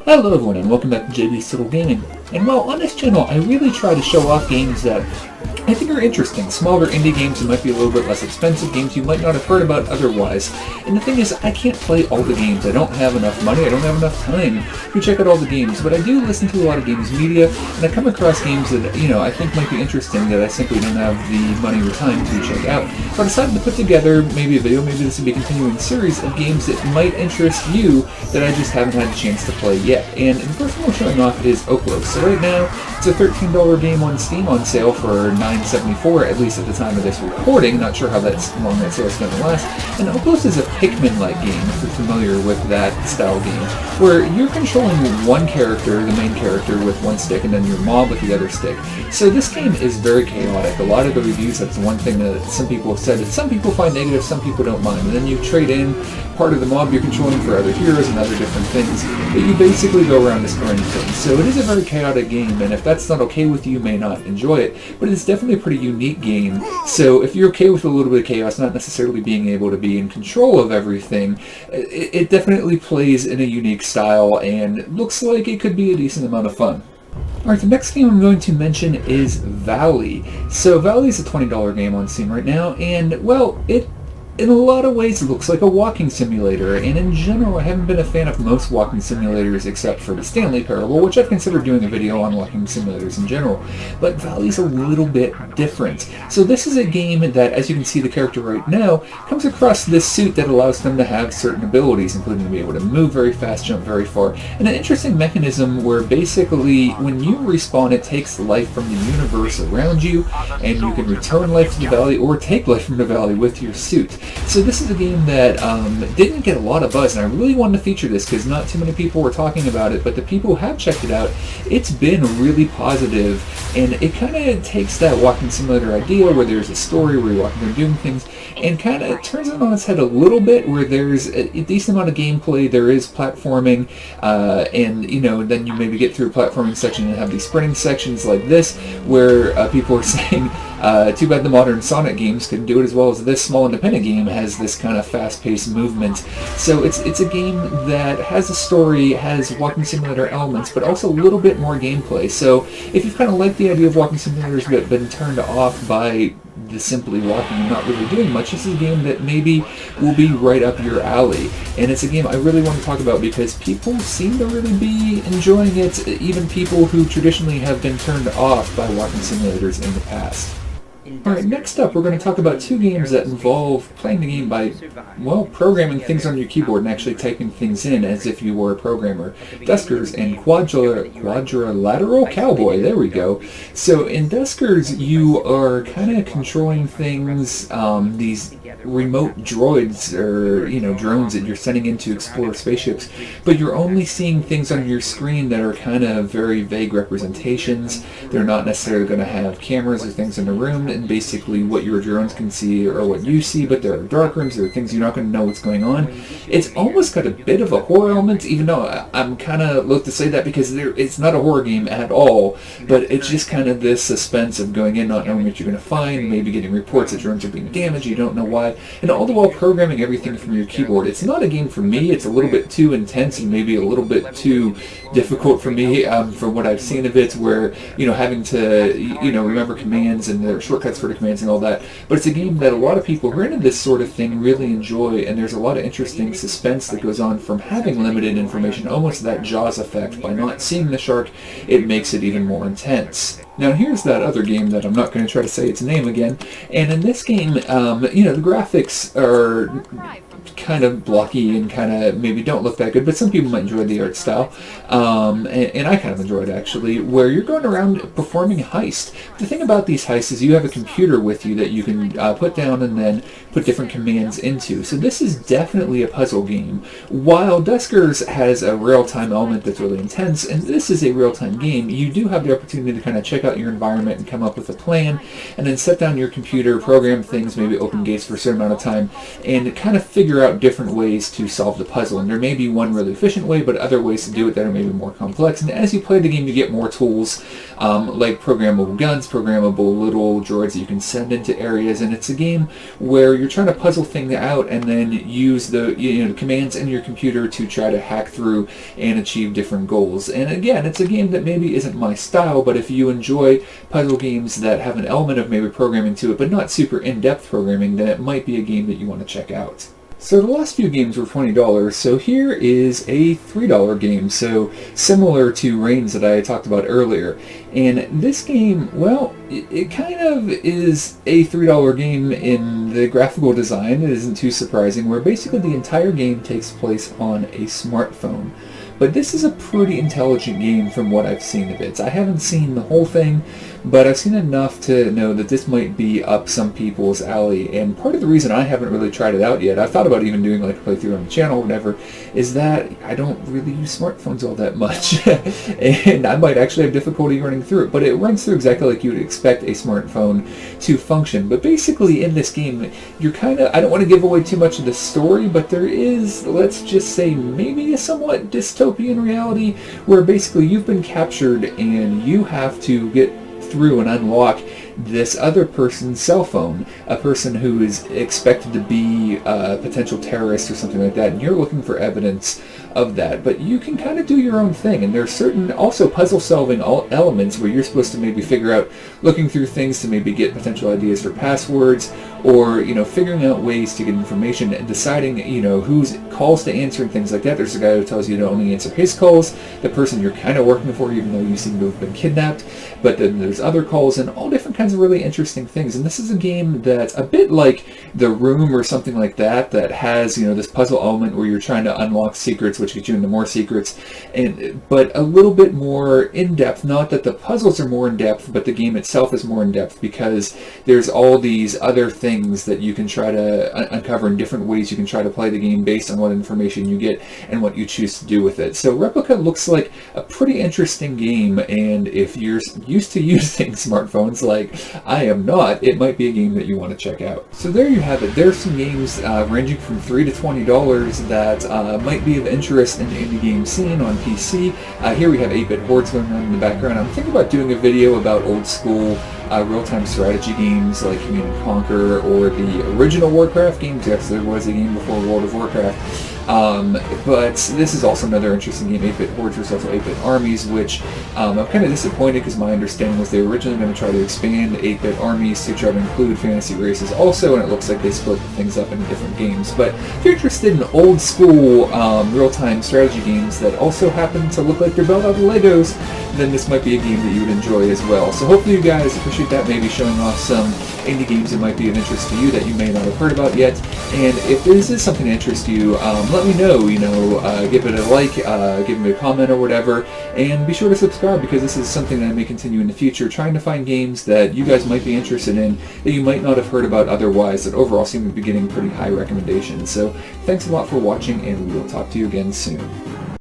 Hello everyone and welcome back to JB's Little Gaming. And well, on this channel I really try to show off games that I think are interesting. Smaller indie games that might be a little bit less expensive, games you might not have heard about otherwise. And the thing is, I can't play all the games. I don't have enough money, I don't have enough time to check out all the games, but I do listen to a lot of games media, and I come across games that, I think might be interesting that I simply don't have the money or time to check out. So I decided to put together maybe a video, maybe this would be a continuing series of games that might interest you that I just haven't had a chance to play yet. And the first one we're showing off is Okhlos. So right now, it's a $13 game on Steam on sale for $9.74, at least at the time of this recording. Not sure how long that sale is going to last. And Okhlos is a Pikmin-like game, if you're familiar with that style game, where you're controlling one character, the main character, with one stick, and then your mob with the other stick. So this game is very chaotic. A lot of the reviews, that's one thing that some people have said, that some people find negative, some people don't mind. And then you trade in part of the mob you're controlling for other heroes and other different things, but you basically go around destroying things. So it is a very chaotic game, and if that's not okay with you, you may not enjoy it, but it's definitely a pretty unique game. So if you're okay with a little bit of chaos, not necessarily being able to be in control of everything, it definitely plays in a unique style, and it looks like it could be a decent amount of fun. Alright, the next game I'm going to mention is Valley. So Valley is a $20 game on Steam right now, and well, it in a lot of ways it looks like a walking simulator, and in general I haven't been a fan of most walking simulators except for the Stanley Parable, which I've considered doing a video on walking simulators in general, but Valley's a little bit different. So this is a game that, as you can see the character right now, comes across this suit that allows them to have certain abilities, including to be able to move very fast, jump very far, and an interesting mechanism where basically when you respawn it takes life from the universe around you, and you can return life to the Valley or take life from the Valley with your suit. So this is a game that didn't get a lot of buzz, and I really wanted to feature this because not too many people were talking about it, but the people who have checked it out, it's been really positive, and it kind of takes that walking simulator idea where there's a story where you're walking around doing things, and kind of turns it on its head a little bit, where there's a decent amount of gameplay, there is platforming, and then you maybe get through a platforming section and have these sprinting sections like this, where people are saying, too bad the modern Sonic games couldn't do it as well as this small independent game has this kind of fast-paced movement. So it's a game that has a story, has walking simulator elements, but also a little bit more gameplay. So if you've kind of liked the idea of walking simulators but been turned off by the simply walking and not really doing much, this is a game that maybe will be right up your alley. And it's a game I really want to talk about because people seem to really be enjoying it, even people who traditionally have been turned off by walking simulators in the past. Alright, next up we're going to talk about two games that involve playing the game by, well, programming things on your keyboard and actually typing things in as if you were a programmer. Duskers and Quadrilateral Cowboy, there we go. So in Duskers you are kind of controlling things, these remote droids, or drones that you're sending in to explore spaceships, but you're only seeing things on your screen that are kind of very vague representations. They're not necessarily going to have cameras or things in the room, and basically what your drones can see or what you see, but there are dark rooms, there are things you're not going to know what's going on. It's almost got a bit of a horror element, even though I'm kind of loath to say that because it's not a horror game at all, but it's just kind of this suspense of going in, not knowing what you're going to find, maybe getting reports that drones are being damaged, you don't know why, and all the while programming everything from your keyboard. It's not a game for me, it's a little bit too intense and maybe a little bit too difficult for me, from what I've seen of it, where, having to, remember commands and there are shortcuts for the commands and all that, but it's a game that a lot of people who are into this sort of thing really enjoy, and there's a lot of interesting suspense that goes on from having limited information, almost that Jaws effect. By not seeing the shark, it makes it even more intense. Now here's that other game that I'm not going to try to say its name again, and in this game, the graphics are kind of blocky and kind of maybe don't look that good, but some people might enjoy the art style, and I kind of enjoy it actually, where you're going around performing a heist. The thing about these heists is you have a computer with you that you can put down and then put different commands into. So this is definitely a puzzle game. While Duskers has a real-time element that's really intense, and this is a real-time game, you do have the opportunity to kind of check out your environment and come up with a plan, and then set down your computer, program things, maybe open gates for a certain amount of time, and kind of figure figure out different ways to solve the puzzle. And there may be one really efficient way, but other ways to do it that are maybe more complex. And as you play the game, you get more tools, like programmable guns, programmable little droids that you can send into areas. And it's a game where you're trying to puzzle things out and then use the commands in your computer to try to hack through and achieve different goals. And again, it's a game that maybe isn't my style, but if you enjoy puzzle games that have an element of maybe programming to it, but not super in-depth programming, then it might be a game that you want to check out. So the last few games were $20, so here is a $3 game, so similar to Reigns that I talked about earlier. And this game, well, it kind of is a $3 game in the graphical design. It isn't too surprising, where basically the entire game takes place on a smartphone. But this is a pretty intelligent game from what I've seen of it. I haven't seen the whole thing, but I've seen enough to know that this might be up some people's alley. And part of the reason I haven't really tried it out yet, I've thought about even doing like a playthrough on the channel or whatever, is that I don't really use smartphones all that much. And I might actually have difficulty running through it, but it runs through exactly like you would expect a smartphone to function. But basically in this game, you're kind of, I don't want to give away too much of the story, but there is, let's just say, maybe a somewhat dystopian reality where basically you've been captured and you have to get through and unlock this other person's cell phone, a person who is expected to be a potential terrorist or something like that, and you're looking for evidence of that. But you can kind of do your own thing, and there's certain also puzzle solving elements where you're supposed to maybe figure out, looking through things to maybe get potential ideas for passwords, or figuring out ways to get information and deciding whose calls to answer and things like that. There's a guy who tells you to only answer his calls, the person you're kind of working for, even though you seem to have been kidnapped. But then there's other calls and all different kinds of really interesting things. And this is a game that's a bit like The Room or something like that, that has this puzzle element where you're trying to unlock secrets, which gets you into more secrets, but a little bit more in depth. Not that the puzzles are more in depth, but the game itself is more in depth, because there's all these other things that you can try to uncover in different ways. You can try to play the game based on what information you get and what you choose to do with it. So Replica looks like a pretty interesting game, and if you're used to using smartphones like I am not, it might be a game that you want to check out. So there you have it. There's some games ranging from $3 to $20 that might be of interest in the indie game scene on PC. Here we have 8-Bit Hordes going on in the background. I'm thinking about doing a video about old school real-time strategy games like Command & Conquer or the original Warcraft games. Yes, there was a game before World of Warcraft. But this is also another interesting game, 8-Bit Hordes. There's also 8-Bit Armies, which I'm kind of disappointed, because my understanding was they were originally going to try to expand 8-Bit Armies to try to include fantasy races also, and it looks like they split things up into different games. But if you're interested in old school real-time strategy games that also happen to look like they're built out of Legos, then this might be a game that you would enjoy as well. So hopefully you guys appreciate that, maybe showing off some indie games that might be of interest to you that you may not have heard about yet. And if this is something that interests you, let me know, give it a like, give me a comment or whatever, and be sure to subscribe, because this is something that I may continue in the future, trying to find games that you guys might be interested in that you might not have heard about otherwise, that overall seem to be getting pretty high recommendations. So thanks a lot for watching, and we will talk to you again soon.